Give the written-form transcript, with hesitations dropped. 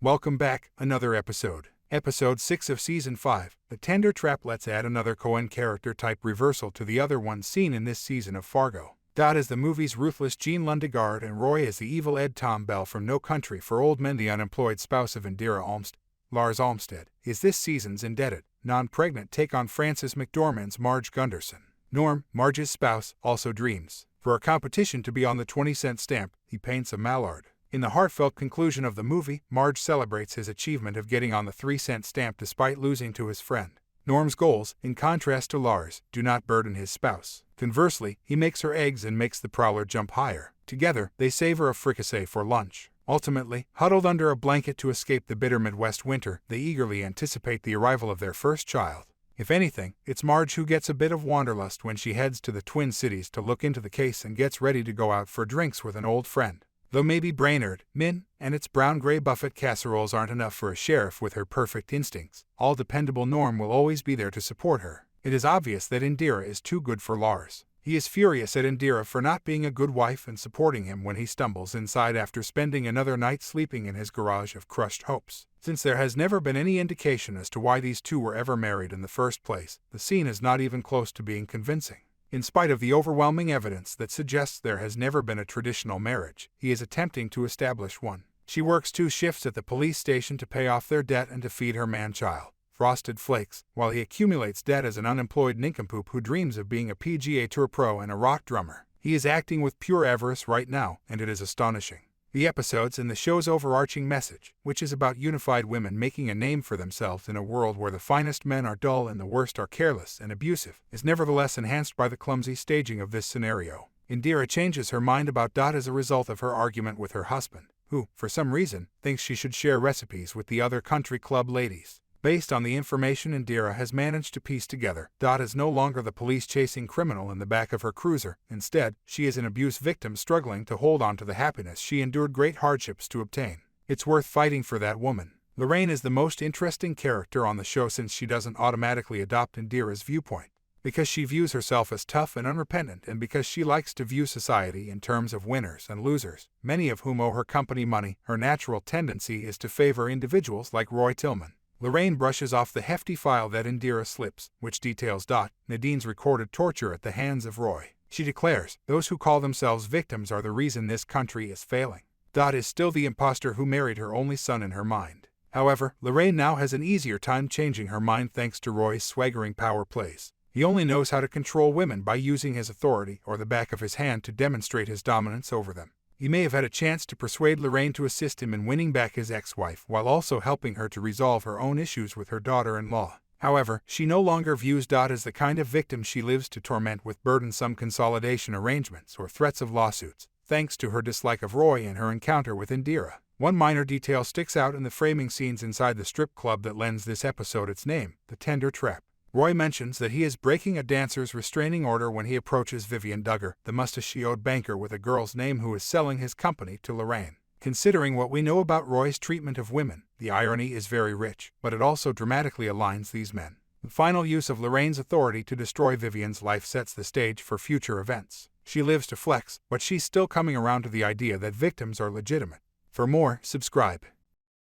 Welcome back, another episode. Episode 6 of Season 5, The Tender Trap. Let's add another Coen character type reversal to the other ones seen in this season of Fargo. Dot is the movie's ruthless Jean Lundegaard and Roy is the evil Ed Tom Bell from No Country for Old Men. The unemployed spouse of Indira Olmstead, Lars Olmstead, is this season's indebted, non-pregnant take on Frances McDormand's Marge Gunderson. Norm, Marge's spouse, also dreams for a competition to be on the 20-cent stamp. He paints a mallard. In the heartfelt conclusion of the movie, Marge celebrates his achievement of getting on the 3-cent stamp despite losing to his friend. Norm's goals, in contrast to Lars, do not burden his spouse. Conversely, he makes her eggs and makes the prowler jump higher. Together, they savor a fricassee for lunch. Ultimately, huddled under a blanket to escape the bitter Midwest winter, they eagerly anticipate the arrival of their first child. If anything, it's Marge who gets a bit of wanderlust when she heads to the Twin Cities to look into the case and gets ready to go out for drinks with an old friend. Though maybe Brainerd, Min, and its brown-gray buffet casseroles aren't enough for a sheriff with her perfect instincts, all dependable Norm will always be there to support her. It is obvious that Indira is too good for Lars. He is furious at Indira for not being a good wife and supporting him when he stumbles inside after spending another night sleeping in his garage of crushed hopes. Since there has never been any indication as to why these two were ever married in the first place, the scene is not even close to being convincing. In spite of the overwhelming evidence that suggests there has never been a traditional marriage, he is attempting to establish one. She works 2 shifts at the police station to pay off their debt and to feed her man-child, Frosted Flakes, while he accumulates debt as an unemployed nincompoop who dreams of being a PGA Tour pro and a rock drummer. He is acting with pure avarice right now, and it is astonishing. The episodes and the show's overarching message, which is about unified women making a name for themselves in a world where the finest men are dull and the worst are careless and abusive, is nevertheless enhanced by the clumsy staging of this scenario. Indira changes her mind about Dot as a result of her argument with her husband, who, for some reason, thinks she should share recipes with the other country club ladies. Based on the information Indira has managed to piece together, Dot is no longer the police-chasing criminal in the back of her cruiser. Instead, she is an abuse victim struggling to hold on to the happiness she endured great hardships to obtain. It's worth fighting for that woman. Lorraine is the most interesting character on the show since she doesn't automatically adopt Indira's viewpoint. Because she views herself as tough and unrepentant, and because she likes to view society in terms of winners and losers, many of whom owe her company money, her natural tendency is to favor individuals like Roy Tillman. Lorraine brushes off the hefty file that Indira slips, which details Nadine's recorded torture at the hands of Roy. She declares, those who call themselves victims are the reason this country is failing. Dot is still the imposter who married her only son in her mind. However, Lorraine now has an easier time changing her mind thanks to Roy's swaggering power plays. He only knows how to control women by using his authority or the back of his hand to demonstrate his dominance over them. He may have had a chance to persuade Lorraine to assist him in winning back his ex-wife while also helping her to resolve her own issues with her daughter-in-law. However, she no longer views Dot as the kind of victim she lives to torment with burdensome consolidation arrangements or threats of lawsuits, thanks to her dislike of Roy and her encounter with Indira. One minor detail sticks out in the framing scenes inside the strip club that lends this episode its name, The Tender Trap. Roy mentions that he is breaking a dancer's restraining order when he approaches Vivian Duggar, the mustachioed banker with a girl's name who is selling his company to Lorraine. Considering what we know about Roy's treatment of women, the irony is very rich, but it also dramatically aligns these men. The final use of Lorraine's authority to destroy Vivian's life sets the stage for future events. She lives to flex, but she's still coming around to the idea that victims are legitimate. For more, subscribe.